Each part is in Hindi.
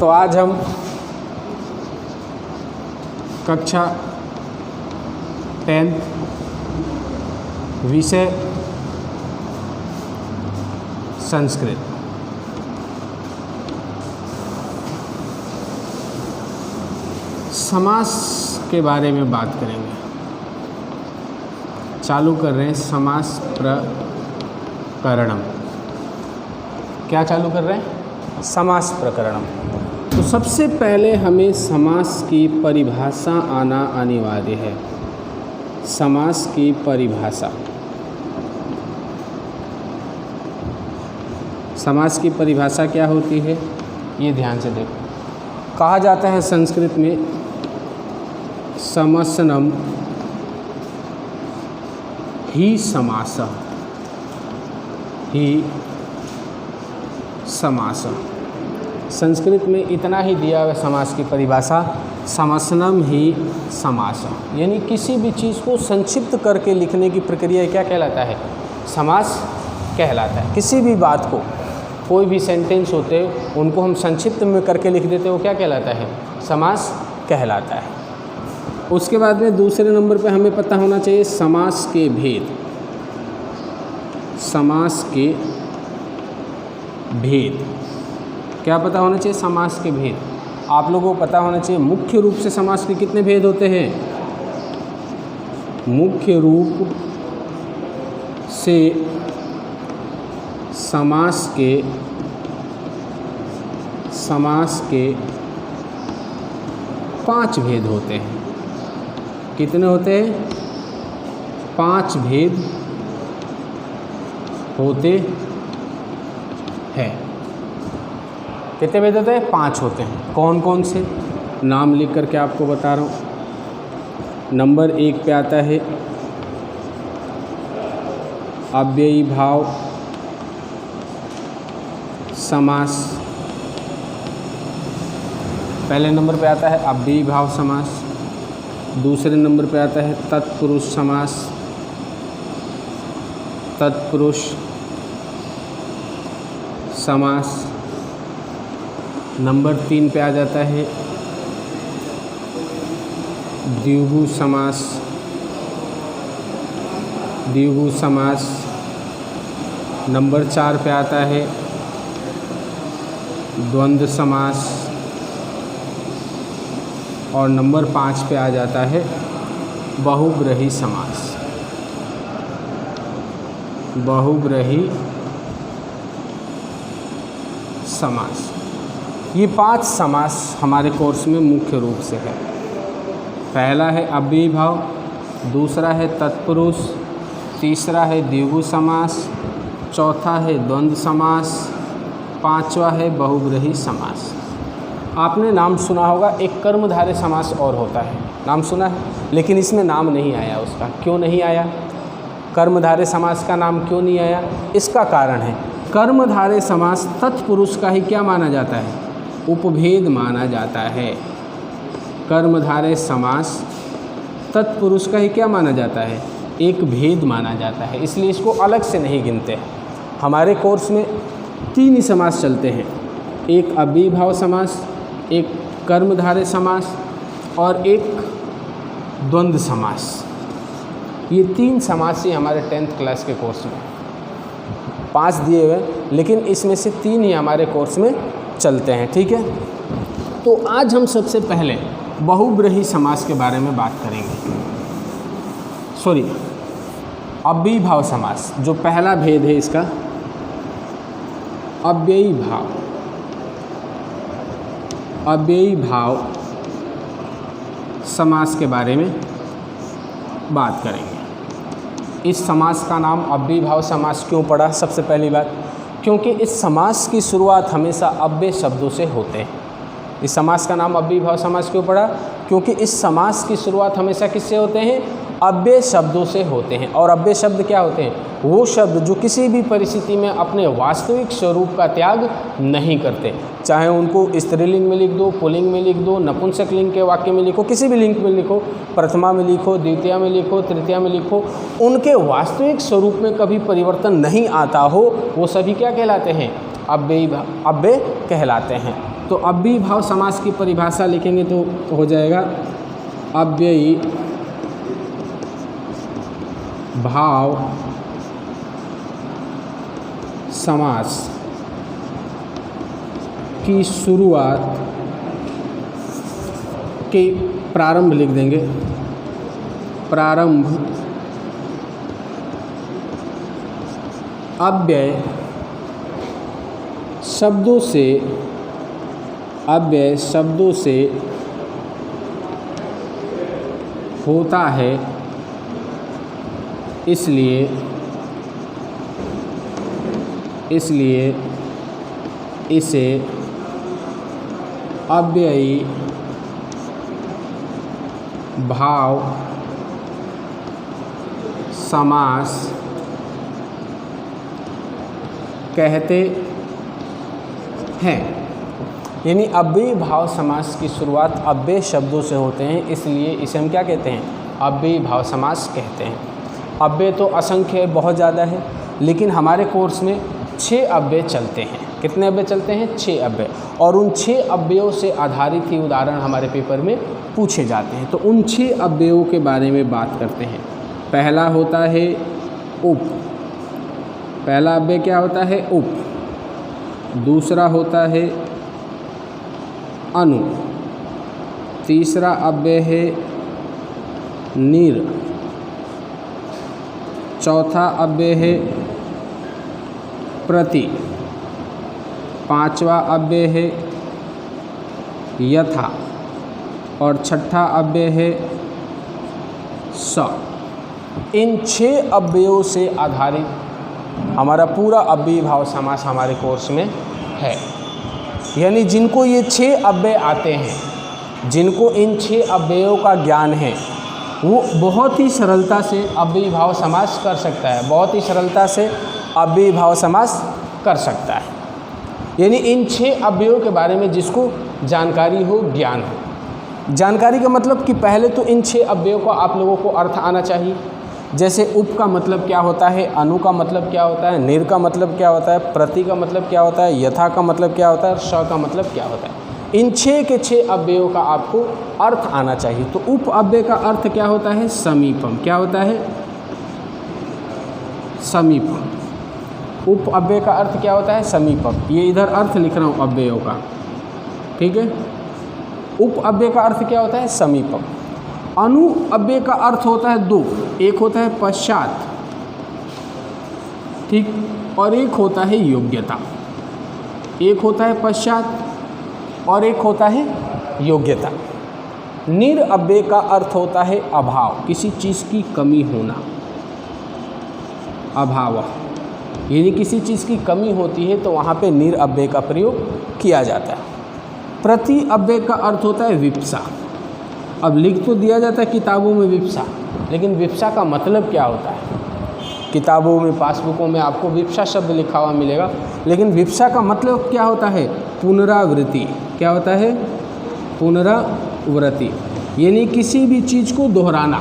तो आज हम कक्षा 10th विषय संस्कृत समास के बारे में बात करेंगे। चालू कर रहे हैं समास प्रकरणम। क्या चालू कर रहे हैं? समास प्रकरणम। तो सबसे पहले हमें समास की परिभाषा आना अनिवार्य है। समास की परिभाषा, समास की परिभाषा क्या होती है ये ध्यान से देखो। कहा जाता है संस्कृत में समसनम ही समासः, ही समासः। संस्कृत में इतना ही दिया हुआ समास की परिभाषा, समसनम ही समासः, यानी किसी भी चीज़ को संक्षिप्त करके लिखने की प्रक्रिया क्या कहलाता है? समास कहलाता है। किसी भी बात को, कोई भी सेंटेंस होते उनको हम संक्षिप्त में करके लिख देते, वो क्या कहलाता है? समास कहलाता है। उसके बाद में दूसरे नंबर पे हमें पता होना चाहिए समास के भेद। समास के भेद क्या पता होना चाहिए? समास के भेद आप लोगों को पता होना चाहिए। मुख्य रूप से समास के कितने भेद होते हैं? मुख्य रूप से समास के 5 भेद होते हैं। कितने होते हैं? 5 भेद होते हैं। कितने भेद होते हैं? 5 होते हैं। कौन कौन से? नाम लिख करके आपको बता रहा हूँ। नंबर 1 पे आता है अव्ययी भाव समास। पहले नंबर पे आता है अव्ययी भाव समास। दूसरे नंबर पे आता है तत्पुरुष समास। तत्पुरुष समास। नंबर 3 पे आ जाता है द्विगु समास। द्विगु समास। नंबर 4 पे आता है द्वंद्व समास। और नंबर 5 पे आ जाता है बहुब्रीहि समास। बहुब्रीहि समास। ये 5 समास हमारे कोर्स में मुख्य रूप से है। पहला है अव्ययी भाव, दूसरा है तत्पुरुष, तीसरा है द्विगु समास, चौथा है द्वंद्व समास, 5वां है बहुब्रीहि समास। आपने नाम सुना होगा एक कर्मधारय समास और होता है, नाम सुना है, लेकिन इसमें नाम नहीं आया उसका। क्यों नहीं आया? कर्मधारय समास का नाम क्यों नहीं आया? इसका कारण है कर्मधारय समास तत्पुरुष का ही क्या माना जाता है? उपभेद माना जाता है। कर्मधारय समास तत्पुरुष का ही क्या माना जाता है? एक भेद माना जाता है, इसलिए इसको अलग से नहीं गिनते। हमारे कोर्स में 3 ही समास चलते हैं, एक अव्ययी भाव समास, एक कर्मधारय समास और एक द्वंद्व समास। ये 3 समास ही हमारे 10th क्लास के कोर्स में, 5 दिए हुए, लेकिन इसमें से 3 ही हमारे कोर्स में चलते हैं। ठीक है, तो आज हम सबसे पहले बहुब्रीहि समास के बारे में बात करेंगे। अव्ययी भाव समास, जो पहला भेद है इसका, अव्ययी भाव। अव्ययी भाव समास के बारे में बात करेंगे। इस समास का नाम अव्ययी भाव समास क्यों पड़ा? सबसे पहली बात, क्योंकि इस समास की शुरुआत हमेशा अव्यय शब्दों से होते हैं। इस समास का नाम अव्ययी भाव समास क्यों पड़ा? क्योंकि इस समास की शुरुआत हमेशा किससे होते हैं? अव्यय शब्दों से होते हैं। और अव्यय शब्द क्या होते हैं? वो शब्द जो किसी भी परिस्थिति में अपने वास्तविक स्वरूप का त्याग नहीं करते। चाहे उनको स्त्रीलिंग में लिख दो, पुल्लिंग में लिख दो, नपुंसक लिंग के वाक्य में लिखो, किसी भी लिंग में लिखो, प्रथमा में लिखो, द्वितीया में लिखो, तृतीया में लिखो, उनके वास्तविक स्वरूप में कभी परिवर्तन नहीं आता हो, वो सभी क्या कहलाते हैं? अव्यय कहलाते हैं। तो अव्ययी भाव समास की परिभाषा लिखेंगे तो हो जाएगा अव्ययी भाव समास की शुरुआत के प्रारंभ लिख देंगे, प्रारंभ अव्यय शब्दों से, अव्यय शब्दों से होता है, इसलिए इसे अव्ययी भाव समास कहते हैं। यानी अव्ययी भाव समास की शुरुआत अव्यय शब्दों से होते हैं, इसलिए इसे हम क्या कहते हैं? अव्ययी भाव समास कहते हैं। अव्यय तो असंख्य बहुत ज़्यादा है, लेकिन हमारे कोर्स में 6 अव्यय चलते हैं। कितने अव्यय चलते हैं? 6 अव्यय। और उन 6 अव्ययों से आधारित ही उदाहरण हमारे पेपर में पूछे जाते हैं। तो उन 6 अव्ययों के बारे में बात करते हैं। पहला होता है उप, पहला अव्यय क्या होता है? उप। दूसरा होता है अनु, तीसरा अव्यय है निर, चौथा अव्यय है प्रति, पांचवा अव्यय है यथा और छठा अव्यय है स। इन 6 अव्ययों से आधारित हमारा पूरा अव्ययी भाव समास हमारे कोर्स में है। यानी जिनको ये 6 अव्यय आते हैं, जिनको इन 6 अव्ययों का ज्ञान है, वो बहुत ही सरलता से अव्ययी भाव समास कर सकता है, बहुत ही सरलता से अव्ययी भाव समास कर सकता है। यानी इन 6 अव्ययों के बारे में जिसको जानकारी हो, ज्ञान हो। जानकारी का मतलब कि पहले तो इन 6 अव्ययों का आप लोगों को अर्थ आना चाहिए। जैसे उप का मतलब क्या होता है, अनु का मतलब क्या होता है, निर का मतलब क्या होता है, प्रति का मतलब क्या होता है, यथा का मतलब क्या होता है और स का मतलब क्या होता है। इन 6 के 6 अव्ययों का आपको अर्थ आना चाहिए। तो उप अव्यय का अर्थ क्या होता है? समीपम। क्या होता है? समीपम। उप अव्यय का अर्थ क्या होता है? समीपम। ये इधर अर्थ लिख रहा हूँ अव्ययों का, ठीक है। उप अव्यय का अर्थ क्या होता है? समीपम। अनु अव्यय का अर्थ होता है 2, एक होता है पश्चात, ठीक, और एक होता है योग्यता। एक होता है पश्चात और एक होता है योग्यता। निर अव्यय का अर्थ होता है अभाव, किसी चीज़ की कमी होना। अभाव, यानी किसी चीज़ की कमी होती है तो वहाँ पे निर अव्यय का प्रयोग किया जाता है। प्रति अव्यय का अर्थ होता है विप्सा। अब लिख तो दिया जाता है किताबों में विप्सा, लेकिन विप्सा का मतलब क्या होता है? किताबों में, पासबुकों में आपको विप्सा शब्द लिखा हुआ मिलेगा, लेकिन विप्सा का मतलब क्या होता है? पुनरावृत्ति। क्या होता है? पुनरावृत्ति, यानी किसी भी चीज़ को दोहराना।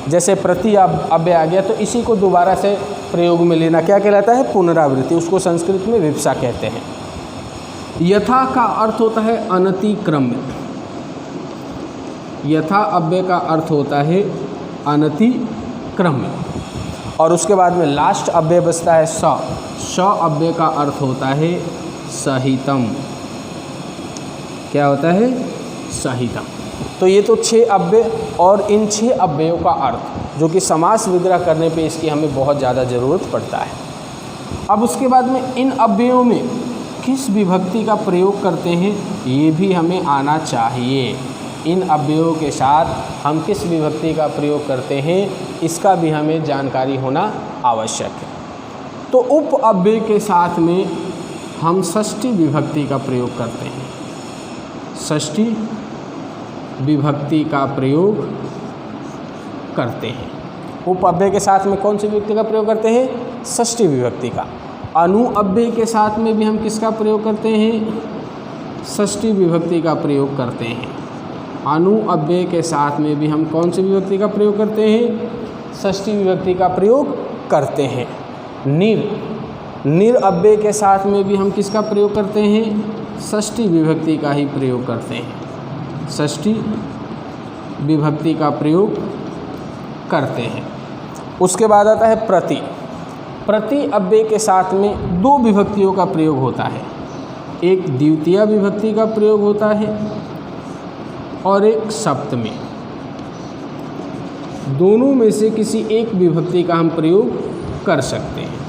जैसे प्रति अव्यय आ गया तो इसी को दोबारा से प्रयोग में लेना क्या कहलाता है? पुनरावृत्ति। उसको संस्कृत में विप्सा कहते हैं। यथा का अर्थ होता है अनतिक्रम्य। यथा अव्यय का अर्थ होता है अनतिक्रम्य। और उसके बाद में लास्ट अव्यय बचता है स। स अव्यय का अर्थ होता है सहितम। क्या होता है? सहितम। तो ये तो 6 अव्यय, और इन 6 अव्ययों का अर्थ जो कि समास विग्रह करने पे इसकी हमें बहुत ज़्यादा ज़रूरत पड़ता है। अब उसके बाद में इन अव्ययों में किस विभक्ति का प्रयोग करते हैं ये भी हमें आना चाहिए। इन अव्ययों के साथ हम किस विभक्ति का प्रयोग करते हैं इसका भी हमें जानकारी होना आवश्यक है। तो उप अव्यय के साथ में हम षष्ठी विभक्ति का प्रयोग करते हैं। षष्ठी विभक्ति का प्रयोग करते हैं। उप अव्यय के साथ में कौन सी विभक्ति का प्रयोग करते हैं? षष्ठी विभक्ति का। अनु अव्यय के साथ में भी हम किसका प्रयोग करते हैं? षष्ठी विभक्ति का प्रयोग करते हैं। अनु अव्यय के साथ में भी हम कौन सी विभक्ति का प्रयोग करते हैं? षष्ठी विभक्ति का प्रयोग करते हैं। निर अव्यय के साथ में भी हम किसका प्रयोग करते हैं? षष्ठी विभक्ति का ही प्रयोग करते हैं, षष्ठी विभक्ति का प्रयोग करते हैं। उसके बाद आता है प्रति। प्रति अव्यय के साथ में दो विभक्तियों का प्रयोग होता है, एक द्वितीय विभक्ति का प्रयोग होता है और एक सप्तमी। दोनों में से किसी एक विभक्ति का हम प्रयोग कर सकते हैं,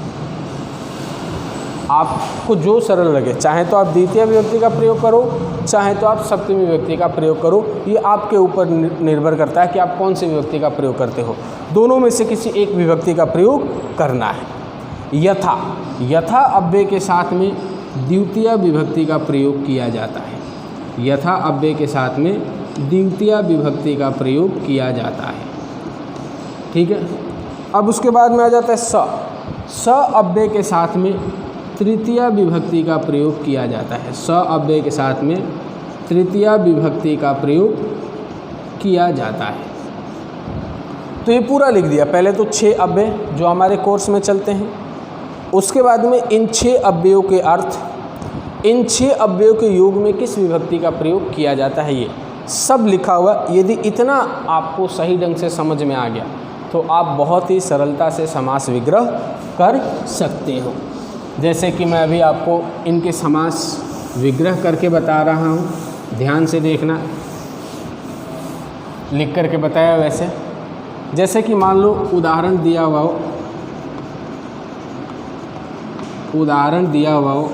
आपको जो सरल लगे। चाहे तो आप द्वितीय विभक्ति का प्रयोग करो, चाहे तो आप सप्तमी विभक्ति का प्रयोग करो, ये आपके ऊपर निर्भर करता है कि आप कौन सी विभक्ति का प्रयोग करते हो। दोनों में से किसी एक विभक्ति का प्रयोग करना है। यथा, यथा अव्यय के साथ में द्वितीय विभक्ति का प्रयोग किया जाता है। यथा अव्यय के साथ में द्वितीय विभक्ति का प्रयोग किया जाता है, ठीक है। अब उसके बाद में आ जाता है स। स अव्यय के साथ में तृतीय विभक्ति का प्रयोग किया जाता है। स अव्यय के साथ में तृतीय विभक्ति का प्रयोग किया जाता है। तो ये पूरा लिख दिया। पहले तो 6 अव्यय जो हमारे कोर्स में चलते हैं, उसके बाद में इन 6 अव्ययों के अर्थ, इन 6 अव्ययों के योग में किस विभक्ति का प्रयोग किया जाता है, ये सब लिखा हुआ। यदि इतना आपको सही ढंग से समझ में आ गया तो आप बहुत ही सरलता से समास विग्रह कर सकते हो। जैसे कि मैं अभी आपको इनके समास विग्रह करके बता रहा हूँ, ध्यान से देखना, लिख करके बताया वैसे। जैसे कि मान लो उदाहरण दिया हुआ हो, उदाहरण दिया हुआ हो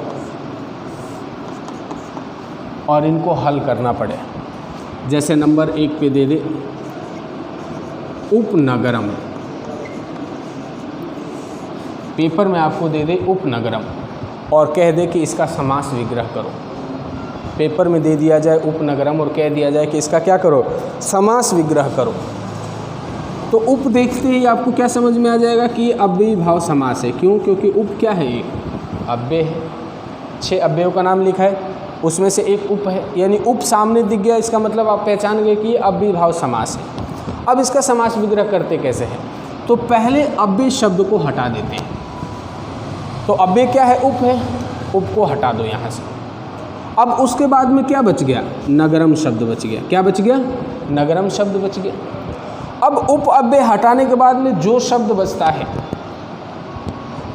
और इनको हल करना पड़े। जैसे नंबर 1 पे दे दे उपनगरम, पेपर में आपको दे दे उपनगरम और कह दे कि इसका समास विग्रह करो। पेपर में दे दिया जाए उपनगरम और कह दिया जाए कि इसका क्या करो, समास विग्रह करो। तो उप देखते ही आपको क्या समझ में आ जाएगा कि ये अव्ययी भाव समास है। क्यों? क्योंकि उप क्या है, एक अव्यय है। 6 अव्ययों का नाम लिखा है, उसमें से एक उप है, यानी उप सामने दिख गया, इसका मतलब आप पहचान गए कि ये अव्ययी भाव समास है। अब इसका समास विग्रह करते कैसे हैं? तो पहले अव्यय शब्द को हटा देते हैं। तो अव्यय क्या है, उप है, उप को हटा दो यहाँ से। अब उसके बाद में क्या बच गया, नगरम शब्द बच गया। क्या बच गया, नगरम शब्द बच गया। अब उप अव्यय हटाने के बाद में जो शब्द बचता है,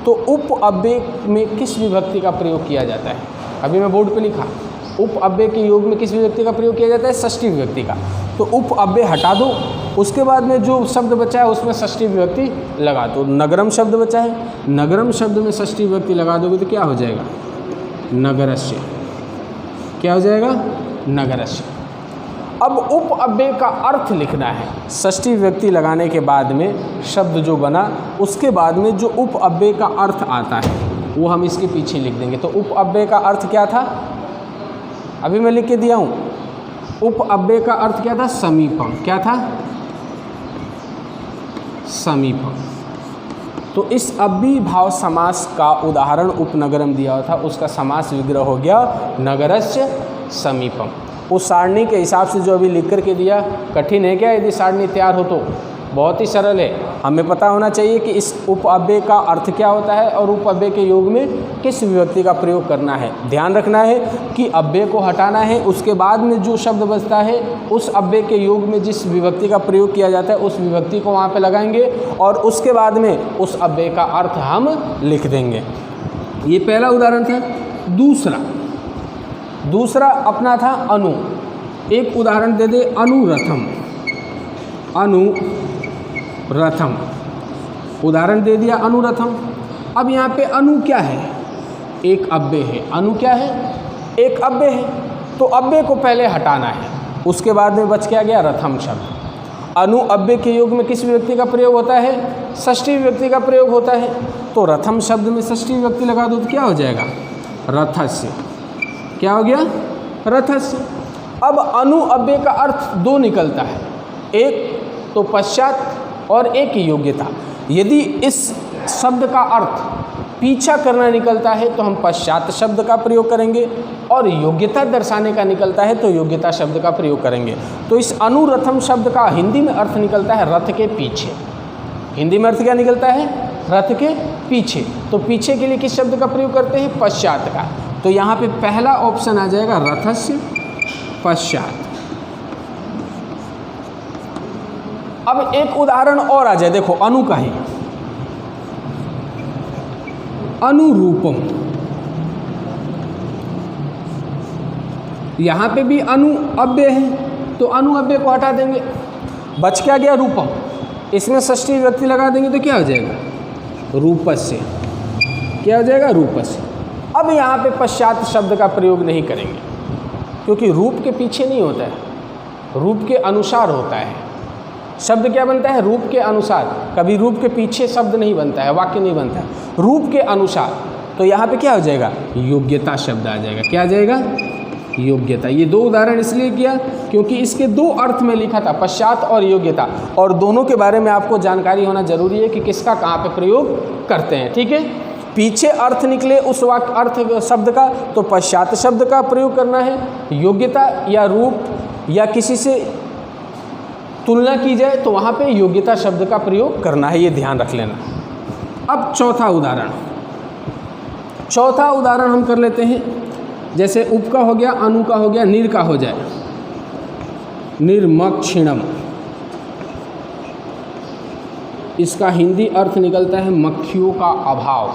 तो उप अव्यय में किस विभक्ति का प्रयोग किया जाता है? अभी मैं बोर्ड पे लिखा, उप अव्यय के योग में किस विभक्ति का प्रयोग किया जाता है? षष्ठी विभक्ति का। तो उप अव्यय हटा दो, उसके बाद में जो शब्द बचा है उसमें षष्ठी विभक्ति लगा दो। नगरम शब्द बचा है, नगरम शब्द में षष्ठी विभक्ति लगा दोगे तो क्या हो जाएगा, नगरस्य। क्या हो जाएगा, नगरस्य। अब उप अव्यय का अर्थ लिखना है। षष्ठी विभक्ति लगाने के बाद में शब्द जो बना, उसके बाद में जो उप अव्यय का अर्थ आता है वो हम इसके पीछे लिख देंगे। तो उप अव्यय का अर्थ क्या था, अभी मैं लिख के दिया हूँ। उप अव्यय का अर्थ क्या था, समीपम। क्या था, समीपम। तो इस अव्ययी भाव समास का उदाहरण उपनगरम दिया हुआ था, उसका समास विग्रह हो गया नगरस्य समीपम। उस सारणी के हिसाब से जो अभी लिख कर के दिया, कठिन है क्या? यदि सारणी तैयार हो तो बहुत ही सरल है। हमें पता होना चाहिए कि इस उप अव्यय का अर्थ क्या होता है और उप अव्यय के योग में किस विभक्ति का प्रयोग करना है। ध्यान रखना है कि अव्यय को हटाना है, उसके बाद में जो शब्द बचता है उस अव्यय के योग में जिस विभक्ति का प्रयोग किया जाता है उस विभक्ति को वहाँ पे लगाएंगे और उसके बाद में उस अव्यय का अर्थ हम लिख देंगे। ये पहला उदाहरण था। दूसरा अपना था अनु। एक उदाहरण दे दे, अनुरथम। अनुरथम उदाहरण दे दिया, अनुरथम। अब यहाँ पे अनु क्या है, एक अव्यय है। अनु क्या है, एक अव्यय है। तो अव्यय को पहले हटाना है, उसके बाद में बच क्या गया, रथम शब्द। अनु अव्यय के योग में किस विभक्ति का प्रयोग होता है, षष्ठी विभक्ति का प्रयोग होता है। तो रथम शब्द में षष्ठी विभक्ति लगा दो तो क्या हो जाएगा, रथस्य। क्या हो गया, रथस्य। अब अनु अव्यय का अर्थ 2 निकलता है, एक तो पश्चात और एक योग्यता। यदि इस शब्द का अर्थ पीछा करना निकलता है तो हम पश्चात शब्द का प्रयोग करेंगे, और योग्यता दर्शाने का निकलता है तो योग्यता शब्द का प्रयोग करेंगे। तो इस अनुरथम शब्द का हिंदी में अर्थ निकलता है रथ के पीछे। हिंदी में अर्थ क्या निकलता है, रथ के पीछे। तो पीछे के लिए किस शब्द का प्रयोग करते हैं, पश्चात का। तो यहाँ पे पहला ऑप्शन आ जाएगा रथस्य पश्चात। अब एक उदाहरण और आ जाए, देखो अनु का ही, अनुरूपम। यहाँ पे भी अनु अव्यय है, तो अनु अव्यय को हटा देंगे, बच क्या गया रूपम। इसमें षष्ठी विभक्ति लगा देंगे तो क्या हो जाएगा, रूपस्य। क्या हो जाएगा, रूपस्य। अब यहाँ पे पश्चात शब्द का प्रयोग नहीं करेंगे, क्योंकि रूप के पीछे नहीं होता है, रूप के अनुसार होता है। शब्द क्या बनता है, रूप के अनुसार। कभी रूप के पीछे शब्द नहीं बनता है, वाक्य नहीं बनता है, रूप के अनुसार। तो यहाँ पे क्या हो जाएगा, योग्यता शब्द आ जाएगा। क्या आ जाएगा, योग्यता। ये दो उदाहरण इसलिए किया क्योंकि इसके दो अर्थ में लिखा था, पश्चात और योग्यता, और दोनों के बारे में आपको जानकारी होना जरूरी है कि किसका कहाँ पे प्रयोग करते हैं। ठीक है, पीछे अर्थ निकले उस वाक्य अर्थ शब्द का तो पश्चात शब्द का प्रयोग करना है, योग्यता या रूप या किसी से तुलना की जाए तो वहाँ पे योग्यता शब्द का प्रयोग करना है, ये ध्यान रख लेना। अब चौथा उदाहरण हम कर लेते हैं। जैसे उप का हो गया, अनु का हो गया, निर का हो जाए, निर्मक्षिणम। इसका हिंदी अर्थ निकलता है मक्खियों का अभाव।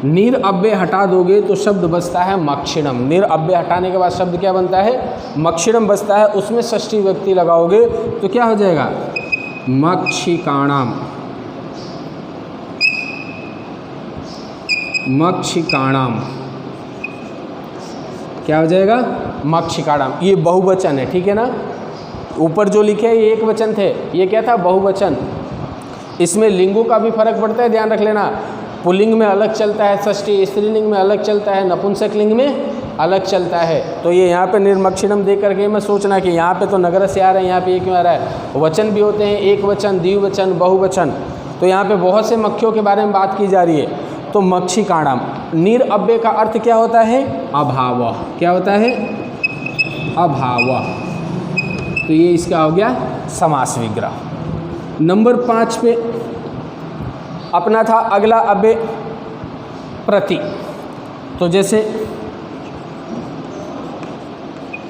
निर अव्यय हटा दोगे तो शब्द बचता है मक्षिणम। निर अव्यय हटाने के बाद शब्द क्या बनता है, मक्षिणम बचता है। उसमें षष्ठी विभक्ति लगाओगे तो क्या हो जाएगा, मक्षिकाणाम। मक्षिकाणाम क्या हो जाएगा, मक्षिकाणाम। ये बहुवचन है, ठीक है ना। ऊपर जो लिखे हैं ये एक वचन थे, ये क्या था, बहुवचन। इसमें लिंगों का भी फर्क पड़ता है, ध्यान रख लेना। पुल्लिंग में अलग चलता है षष्ठी, स्त्रीलिंग में अलग चलता है, नपुंसक लिंग में अलग चलता है। तो ये यहाँ पे निर्मक्षिणम दे करके मैं सोचना कि यहाँ पे तो नगर से आ रहा है, यहाँ पे ये क्यों आ रहा है। वचन भी होते हैं, एक वचन, द्विवचन, बहुवचन। तो यहाँ पे बहुत से मक्खियों के बारे में बात की जा रही है। तो मक्षिकाणाम, निर अव्यय का अर्थ क्या होता है, अभाव। क्या होता है, अभाव। तो ये इसका हो गया समास विग्रह। नंबर 5 पे अपना था अगला अव्यय प्रति। तो जैसे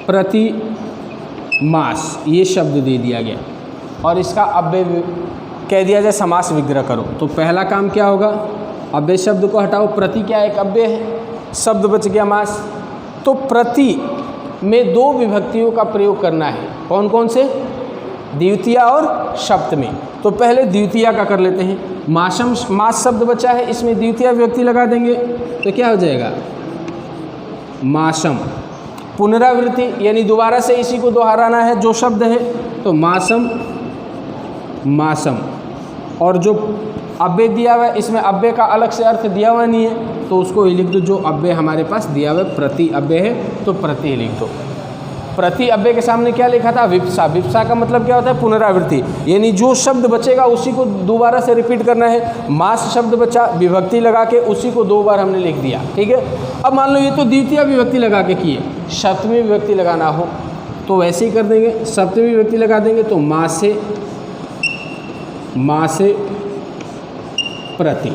प्रति मास ये शब्द दे दिया गया और इसका अव्यय कह दिया जाए समास विग्रह करो, तो पहला काम क्या होगा, अव्यय शब्द को हटाओ। प्रति क्या एक अव्यय है, शब्द बच गया मास। तो प्रति में दो विभक्तियों का प्रयोग करना है। कौन कौन से, द्वितीया और सप्तमी। तो पहले द्वितीया का कर लेते हैं। मासम, मास शब्द बचा है, इसमें द्वितीया विभक्ति लगा देंगे तो क्या हो जाएगा, मासम। पुनरावृत्ति यानी दोबारा से इसी को दोहराना है जो शब्द है, तो मासम, मासम। और जो अव्यय दिया हुआ है, इसमें अव्यय का अलग से अर्थ दिया हुआ नहीं है तो उसको ही लिख दो। जो अव्यय हमारे पास दिया हुआ है प्रति अव्यय है तो प्रति लिख दो। प्रति अव्यय के सामने क्या लिखा था, विप्सा। विप्सा का मतलब क्या होता है, पुनरावृत्ति, यानी जो शब्द बचेगा उसी को दोबारा से रिपीट करना है। मास शब्द बचा, विभक्ति लगा के उसी को 2 बार हमने लिख दिया, ठीक है। अब मान लो ये तो द्वितीय विभक्ति लगा के किए, सप्तमी विभक्ति लगाना हो तो वैसे ही कर देंगे। सप्तमी विभक्ति लगा देंगे तो मासे, मासे प्रति,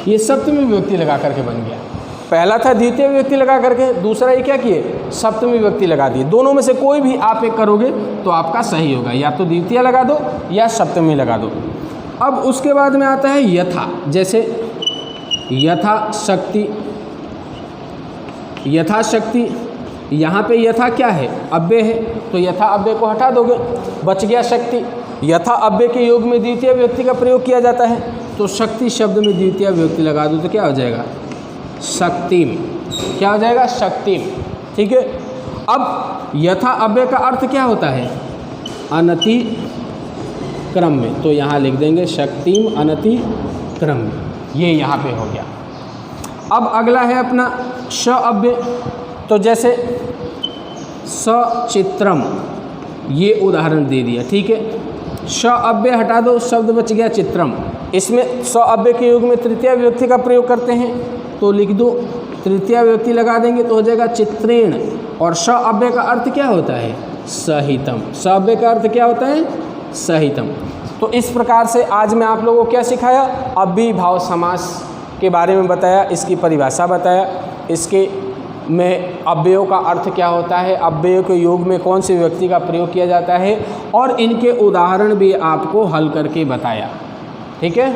ये सप्तमी विभक्ति लगा करके बन गया। पहला था द्वितीय विभक्ति लगा करके, दूसरा ये क्या किए, सप्तमी विभक्ति लगा दिए। दोनों में से कोई भी आप एक करोगे तो आपका सही होगा, या तो द्वितीय लगा दो या सप्तमी लगा दो। अब उसके बाद में आता है यथा। जैसे यथा शक्ति, यथा शक्ति, यहाँ पे यथा क्या है, अव्यय है, तो यथा अव्यय को हटा दोगे, बच गया शक्ति। यथा अव्यय के योग में द्वितीय विभक्ति का प्रयोग किया जाता है, तो शक्ति शब्द में द्वितीय विभक्ति लगा दो तो क्या हो जाएगा, शक्तिम। क्या हो जाएगा, शक्तिम, ठीक है। अब यथा अव्यय का अर्थ क्या होता है, अनति क्रम में, तो यहाँ लिख देंगे शक्तिम अनति क्रम में, ये यहाँ पे हो गया। अब अगला है अपना श अव्यय। तो जैसे सचित्रम, ये उदाहरण दे दिया, ठीक है। श अव्यय हटा दो, शब्द बच गया चित्रम। इसमें स अव्यय के योग में तृतीय विभक्ति का प्रयोग करते हैं तो लिख दो, तृतीय विभक्ति लगा देंगे तो हो जाएगा चित्रेण। और श अव्यय का अर्थ क्या होता है, सहितम। स अव्यय का अर्थ क्या होता है, सहितम। तो इस प्रकार से आज मैं आप लोगों को क्या सिखाया, अव्ययीभाव समास के बारे में बताया, इसकी परिभाषा बताया। इसके में अव्ययों का अर्थ क्या होता है, अव्ययों के योग में कौन से व्यक्ति का प्रयोग किया जाता है, और इनके उदाहरण भी आपको हल करके बताया। ठीक है।